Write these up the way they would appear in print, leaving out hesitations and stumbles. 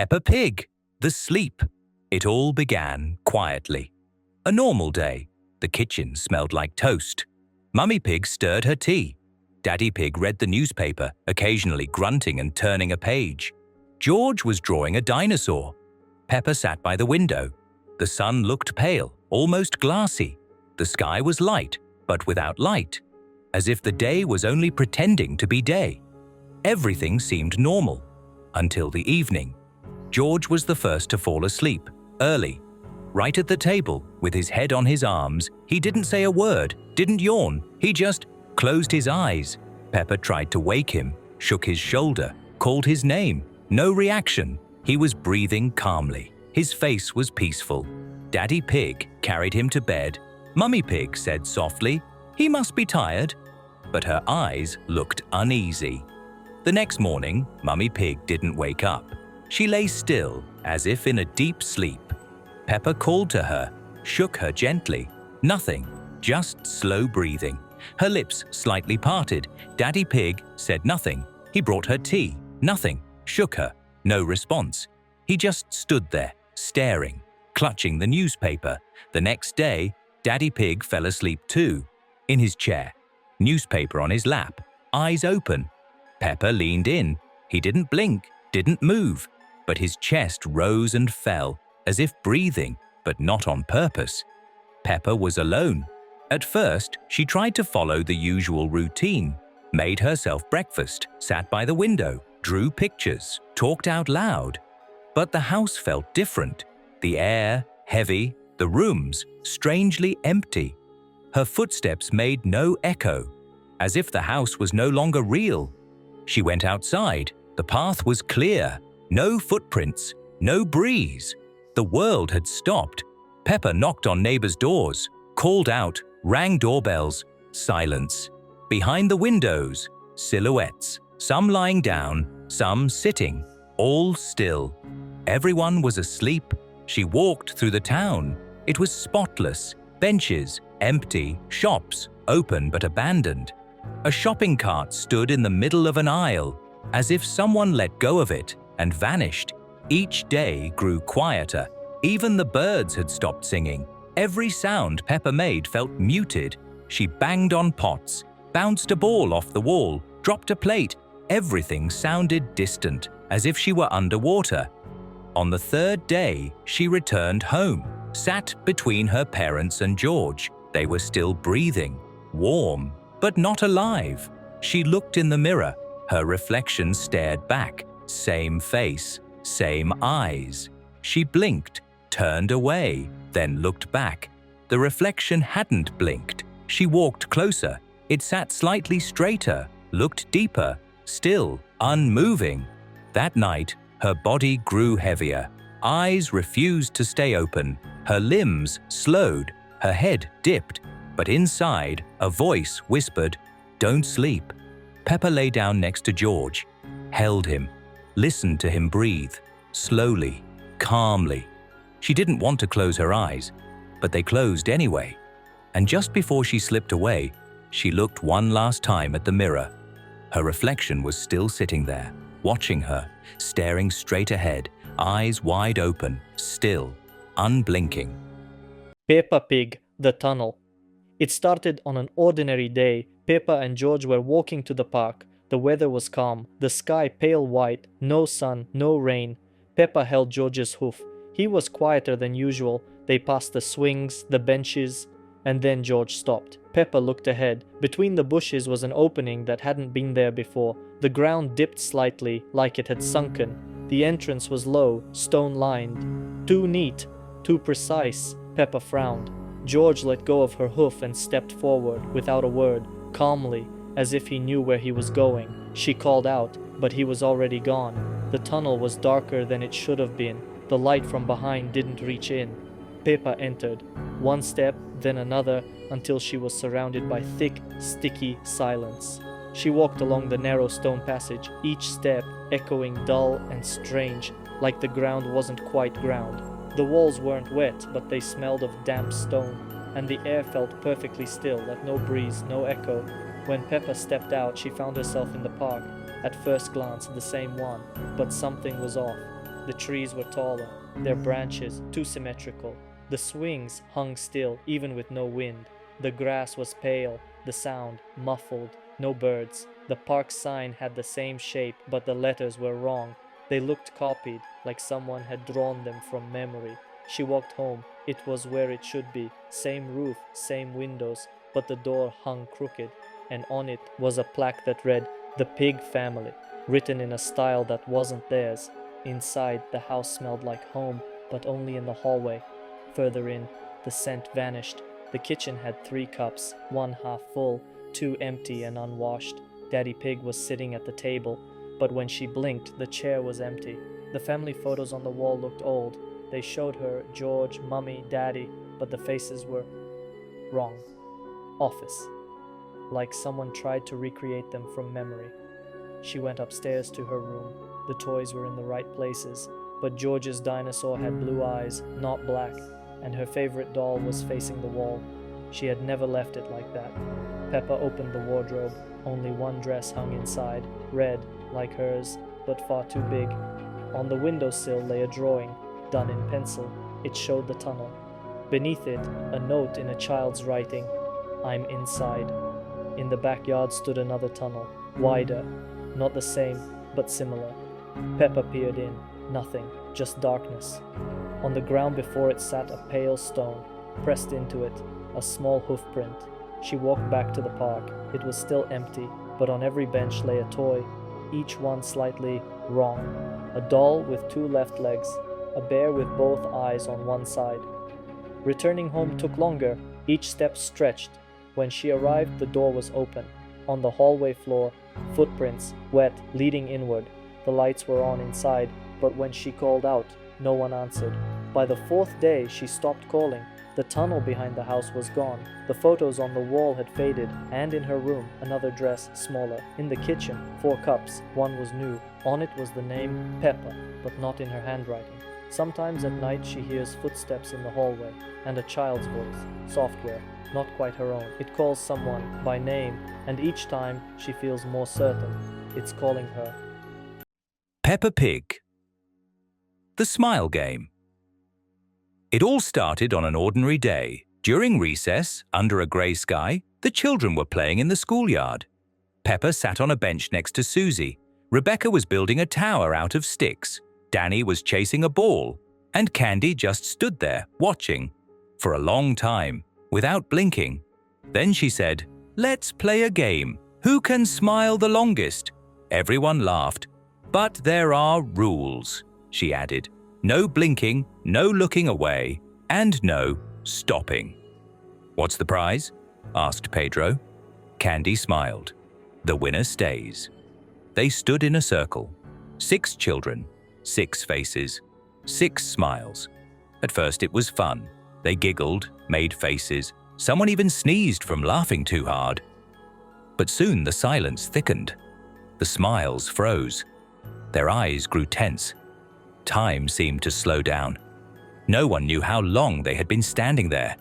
Peppa Pig, the sleep. It all began quietly. A normal day. The kitchen smelled like toast. Mummy Pig stirred her tea. Daddy Pig read the newspaper, occasionally grunting and turning a page. George was drawing a dinosaur. Peppa sat by the window. The sun looked pale, almost glassy. The sky was light, but without light, as if the day was only pretending to be day. Everything seemed normal, until the evening. George was the first to fall asleep, early. Right at the table, with his head on his arms, he didn't say a word, didn't yawn, he just closed his eyes. Peppa tried to wake him, shook his shoulder, called his name. No reaction. He was breathing calmly. His face was peaceful. Daddy Pig carried him to bed. Mummy Pig said softly, "He must be tired." But her eyes looked uneasy. The next morning, Mummy Pig didn't wake up. She lay still, as if in a deep sleep. Peppa called to her, shook her gently. Nothing, just slow breathing. Her lips slightly parted. Daddy Pig said nothing. He brought her tea. Nothing. Shook her. No response. He just stood there, staring, clutching the newspaper. The next day, Daddy Pig fell asleep too, in his chair, newspaper on his lap, eyes open. Peppa leaned in. He didn't blink, didn't move, but his chest rose and fell, as if breathing, but not on purpose. Peppa was alone. At first, she tried to follow the usual routine, made herself breakfast, sat by the window, drew pictures, talked out loud. But the house felt different. The air, heavy, the rooms, strangely empty. Her footsteps made no echo, as if the house was no longer real. She went outside. The path was clear. No footprints, no breeze. The world had stopped. Peppa knocked on neighbors' doors, called out, rang doorbells. Silence. Behind the windows, silhouettes, some lying down, some sitting, all still. Everyone was asleep. She walked through the town. It was spotless. Benches, empty, shops, open but abandoned. A shopping cart stood in the middle of an aisle, as if someone let go of it and vanished. Each day grew quieter. Even the birds had stopped singing. Every sound Peppa made felt muted. She banged on pots, bounced a ball off the wall, dropped a plate. Everything sounded distant, as if she were underwater. On the third day, she returned home, sat between her parents and George. They were still breathing, warm, but not alive. She looked in the mirror. Her reflection stared back. Same face, same eyes. She blinked, turned away, then looked back. The reflection hadn't blinked. She walked closer. It sat slightly straighter, looked deeper, still unmoving. That night, her body grew heavier. Eyes refused to stay open. Her limbs slowed. Her head dipped. But inside, a voice whispered, "Don't sleep." Peppa lay down next to George, held him, listened to him breathe, slowly, calmly. She didn't want to close her eyes, but they closed anyway. And just before she slipped away, she looked one last time at the mirror. Her reflection was still sitting there, watching her, staring straight ahead, eyes wide open, still, unblinking. Peppa Pig, the tunnel. It started on an ordinary day. Peppa and George were walking to the park. The weather was calm, the sky pale white, no sun, no rain. Peppa held George's hoof. He was quieter than usual. They passed the swings, the benches, and then George stopped. Peppa looked ahead. Between the bushes was an opening that hadn't been there before. The ground dipped slightly, like it had sunken. The entrance was low, stone-lined. Too neat, too precise. Peppa frowned. George let go of her hoof and stepped forward, without a word, calmly, as if he knew where he was going. She called out, but he was already gone. The tunnel was darker than it should have been. The light from behind didn't reach in. Peppa entered. One step, then another, until she was surrounded by thick, sticky silence. She walked along the narrow stone passage, each step echoing dull and strange, like the ground wasn't quite ground. The walls weren't wet, but they smelled of damp stone, and the air felt perfectly still, like no breeze, no echo. When Peppa stepped out, she found herself in the park. At first glance, the same one, but something was off. The trees were taller, their branches too symmetrical. The swings hung still, even with no wind. The grass was pale, the sound muffled, no birds. The park sign had the same shape, but the letters were wrong. They looked copied, like someone had drawn them from memory. She walked home. It was where it should be. Same roof, same windows, but the door hung crooked, and on it was a plaque that read, "The Pig Family," written in a style that wasn't theirs. Inside, the house smelled like home, but only in the hallway. Further in, the scent vanished. The kitchen had 3 cups, one half full, 2 empty and unwashed. Daddy Pig was sitting at the table, but when she blinked, the chair was empty. The family photos on the wall looked old. They showed her George, Mummy, Daddy, but the faces were wrong. Office. Like someone tried to recreate them from memory. She went upstairs to her room. The toys were in the right places, but George's dinosaur had blue eyes, not black, and her favorite doll was facing the wall. She had never left it like that. Peppa opened the wardrobe. Only one dress hung inside, red, like hers, but far too big. On the windowsill lay a drawing, done in pencil. It showed the tunnel. Beneath it, a note in a child's writing, "I'm inside." In the backyard stood another tunnel, wider, not the same, but similar. Peppa peered in. Nothing, just darkness. On the ground before it sat a pale stone. Pressed into it, a small hoof print. She walked back to the park. It was still empty, but on every bench lay a toy, each one slightly wrong. A doll with 2 left legs, a bear with both eyes on one side. Returning home took longer. Each step stretched. When she arrived, the door was open. On the hallway floor, footprints, wet, leading inward. The lights were on inside, but when she called out, no one answered. By the 4th day, she stopped calling. The tunnel behind the house was gone. The photos on the wall had faded, and in her room, another dress, smaller. In the kitchen, 4 cups. One was new. On it was the name Peppa, but not in her handwriting. Sometimes at night she hears footsteps in the hallway, and a child's voice, software, not quite her own. It calls someone by name, and each time she feels more certain it's calling her. Peppa Pig. The Smile Game. It all started on an ordinary day. During recess, under a grey sky, the children were playing in the schoolyard. Peppa sat on a bench next to Susie. Rebecca was building a tower out of sticks. Danny was chasing a ball. And Candy just stood there, watching, for a long time, without blinking. Then she said, "Let's play a game. Who can smile the longest?" Everyone laughed. "But there are rules," she added. "No blinking, no looking away, and no stopping." "What's the prize?" asked Pedro. Candy smiled. "The winner stays." They stood in a circle. 6 children, 6 faces, 6 smiles. At first it was fun. They giggled, made faces. Someone even sneezed from laughing too hard. But soon the silence thickened. The smiles froze. Their eyes grew tense. Time seemed to slow down. No one knew how long they had been standing there.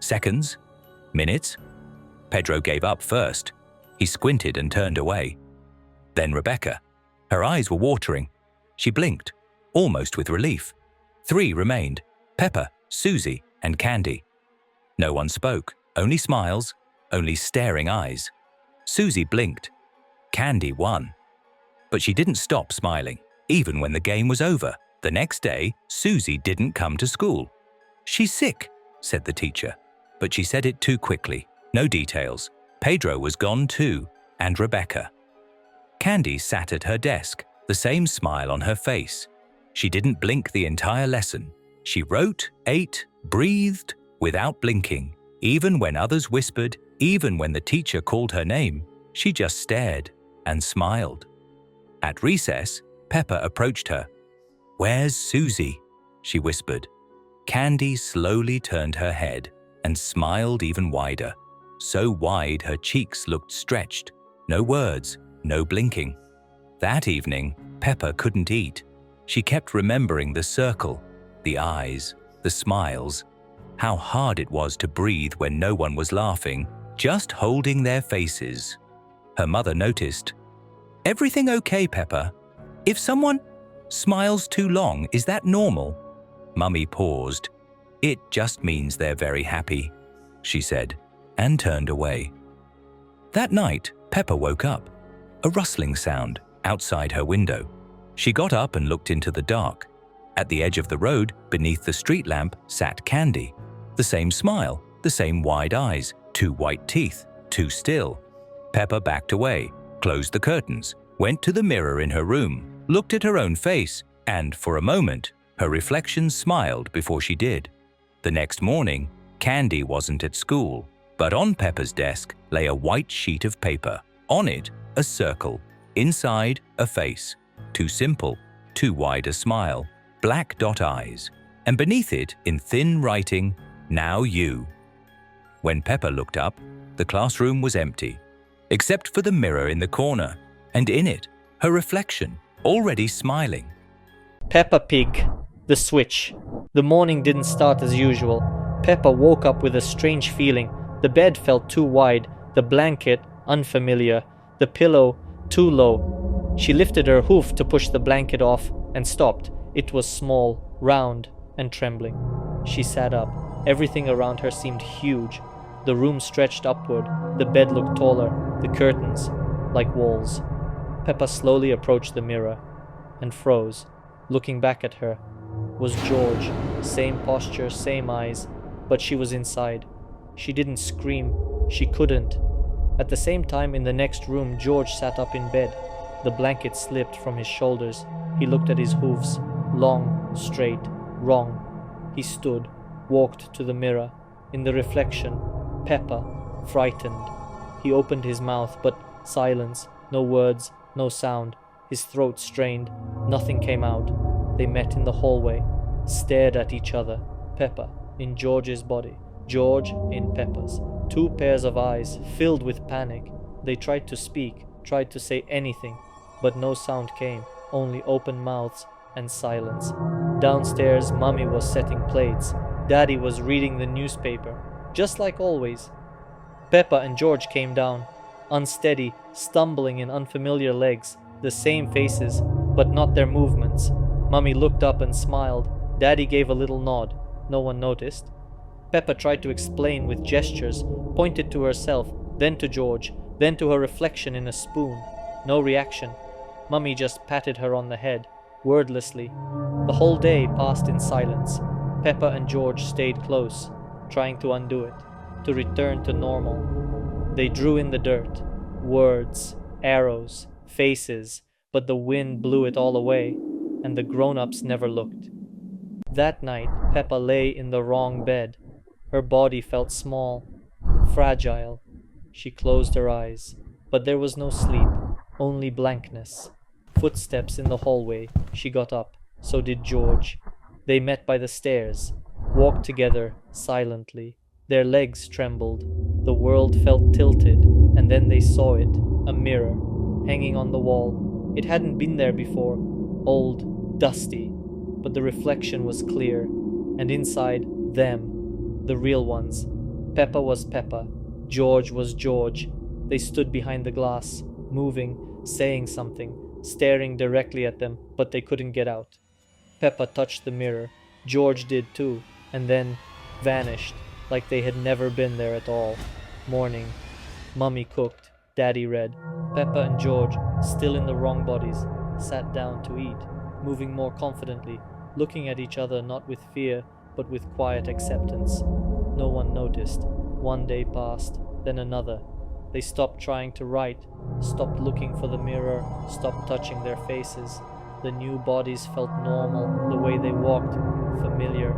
Seconds? Minutes? Pedro gave up first. He squinted and turned away. Then Rebecca. Her eyes were watering. She blinked, almost with relief. 3 remained: Peppa, Susie, and Candy. No one spoke, only smiles, only staring eyes. Susie blinked. Candy won. But she didn't stop smiling, even when the game was over. The next day, Susie didn't come to school. "She's sick," said the teacher, but she said it too quickly. No details. Pedro was gone too, and Rebecca. Candy sat at her desk, the same smile on her face. She didn't blink the entire lesson. She wrote, ate, breathed, without blinking. Even when others whispered, even when the teacher called her name, she just stared and smiled. At recess, Peppa approached her. "Where's Susie?" she whispered. Candy slowly turned her head and smiled even wider, so wide her cheeks looked stretched. No words, no blinking. That evening, Peppa couldn't eat. She kept remembering the circle, the eyes, the smiles, how hard it was to breathe when no one was laughing, just holding their faces. Her mother noticed. "Everything okay, Peppa? If someone..." Smiles too long, is that normal? Mummy paused. It just means they're very happy, she said, and turned away. That night, Peppa woke up. A rustling sound outside her window. She got up and looked into the dark. At the edge of the road, beneath the street lamp, sat Candy. The same smile, the same wide eyes, 2 white teeth, too still. Peppa backed away, closed the curtains, went to the mirror in her room, looked at her own face, and for a moment, her reflection smiled before she did. The next morning, Candy wasn't at school, but on Peppa's desk lay a white sheet of paper. On it, a circle. Inside, a face. Too simple, too wide a smile. Black dot eyes. And beneath it, in thin writing, "Now you." When Peppa looked up, the classroom was empty, except for the mirror in the corner, and in it, her reflection, already smiling. Peppa Pig, the switch. The morning didn't start as usual. Peppa woke up with a strange feeling. The bed felt too wide, the blanket unfamiliar, the pillow too low. She lifted her hoof to push the blanket off and stopped. It was small, round, and trembling. She sat up. Everything around her seemed huge. The room stretched upward. The bed looked taller, the curtains like walls. Peppa slowly approached the mirror and froze. Looking back at her was George. Same posture, same eyes, but she was inside. She didn't scream. She couldn't. At the same time, in the next room, George sat up in bed. The blanket slipped from his shoulders. He looked at his hooves. Long, straight, wrong. He stood, walked to the mirror. In the reflection, Peppa, frightened. He opened his mouth, but silence. No words, no sound. His throat strained. Nothing came out. They met in the hallway, stared at each other. Peppa in George's body, George in Peppa's. 2 pairs of eyes filled with panic. They tried to speak, tried to say anything, but no sound came, only open mouths and silence. Downstairs, Mummy was setting plates. Daddy was reading the newspaper, just like always. Peppa and George came down, unsteady, stumbling in unfamiliar legs, the same faces, but not their movements. Mummy looked up and smiled. Daddy gave a little nod. No one noticed. Peppa tried to explain with gestures, pointed to herself, then to George, then to her reflection in a spoon. No reaction. Mummy just patted her on the head, wordlessly. The whole day passed in silence. Peppa and George stayed close, trying to undo it, to return to normal. They drew in the dirt. Words, arrows, faces, but the wind blew it all away, and the grown-ups never looked. That night, Peppa lay in the wrong bed. Her body felt small, fragile. She closed her eyes, but there was no sleep, only blankness. Footsteps in the hallway. She got up. So did George. They met by the stairs, walked together silently. Their legs trembled. The world felt tilted, and then they saw it, a mirror, hanging on the wall. It hadn't been there before, old, dusty, but the reflection was clear, and inside, them, the real ones. Peppa was Peppa. George was George. They stood behind the glass, moving, saying something, staring directly at them, but they couldn't get out. Peppa touched the mirror. George did too, and then vanished, like they had never been there at all. Morning. Mummy cooked. Daddy read. Peppa and George, still in the wrong bodies, sat down to eat, moving more confidently, looking at each other not with fear, but with quiet acceptance. No one noticed. One day passed, then another. They stopped trying to write, stopped looking for the mirror, stopped touching their faces. The new bodies felt normal, the way they walked, familiar.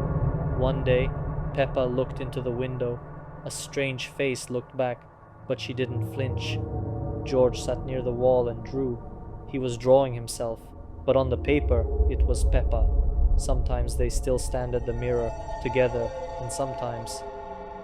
One day, Peppa looked into the window. A strange face looked back, but she didn't flinch. George sat near the wall and drew. He was drawing himself, but on the paper it was Peppa. Sometimes they still stand at the mirror, together, and sometimes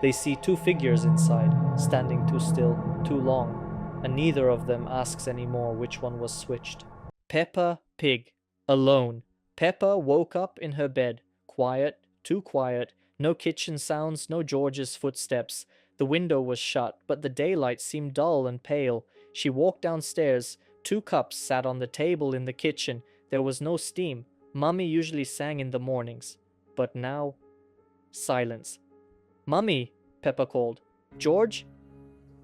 they see 2 figures inside, standing too still, too long, and neither of them asks anymore which one was switched. Peppa Pig Alone. Peppa woke up in her bed, quiet, too quiet, no kitchen sounds, no George's footsteps. The window was shut, but the daylight seemed dull and pale. She walked downstairs. 2 cups sat on the table in the kitchen. There was no steam. Mummy usually sang in the mornings. But now, silence. "Mummy," Peppa called. "George?"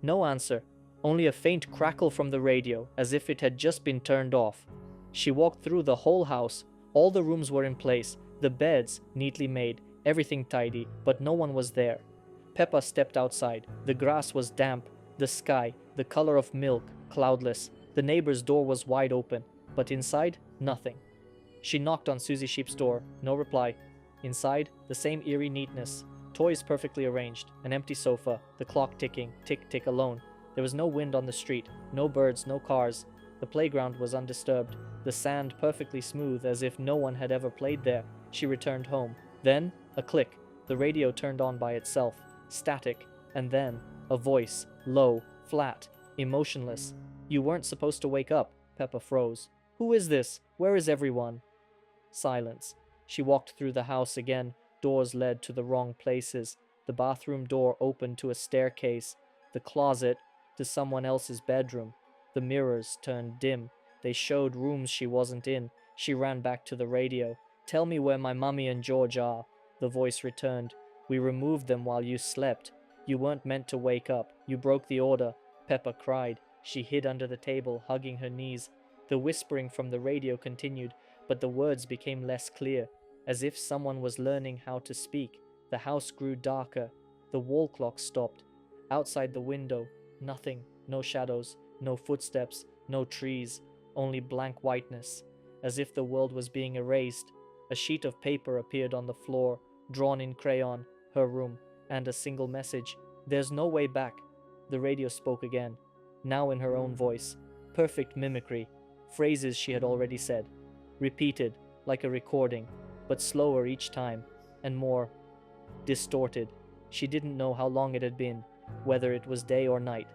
No answer, only a faint crackle from the radio, as if it had just been turned off. She walked through the whole house. All the rooms were in place, the beds neatly made, everything tidy, but no one was there. Peppa stepped outside. The grass was damp, the sky, the color of milk, cloudless. The neighbor's door was wide open, but inside, nothing. She knocked on Susie Sheep's door. No reply. Inside, the same eerie neatness. Toys perfectly arranged, an empty sofa, the clock ticking, tick-tick alone. There was no wind on the street, no birds, no cars. The playground was undisturbed, the sand perfectly smooth as if no one had ever played there. She returned home. Then, a click. The radio turned on by itself, static, and then, a voice, low, flat, emotionless. "You weren't supposed to wake up." Peppa froze. "Who is this? Where is everyone?" Silence. She walked through the house again. Doors led to the wrong places. The bathroom door opened to a staircase. The closet to someone else's bedroom. The mirrors turned dim. They showed rooms she wasn't in. She ran back to the radio. "Tell me where my mummy and George are." The voice returned. "We removed them while you slept. You weren't meant to wake up. You broke the order." Peppa cried. She hid under the table, hugging her knees. The whispering from the radio continued, but the words became less clear, as if someone was learning how to speak. The house grew darker. The wall clock stopped. Outside the window, nothing. No shadows, no footsteps, no trees, only blank whiteness, as if the world was being erased. A sheet of paper appeared on the floor, drawn in crayon, her room, and a single message. "There's no way back." The radio spoke again, now in her own voice. Perfect mimicry. Phrases she had already said. Repeated, like a recording, but slower each time, and more distorted. She didn't know how long it had been, whether it was day or night.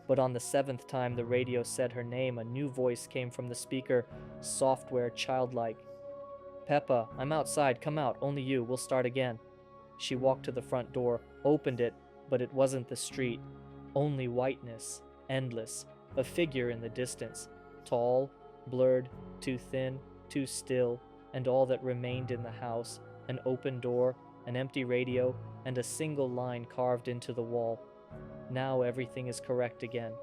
But on the 7th time the radio said her name, a new voice came from the speaker, software, childlike. "Peppa, I'm outside, come out, only you, we'll start again." She walked to the front door, opened it, but it wasn't the street. Only whiteness, endless, a figure in the distance, tall, blurred, too thin, too still, and all that remained in the house, an open door, an empty radio, and a single line carved into the wall. Now everything is correct again.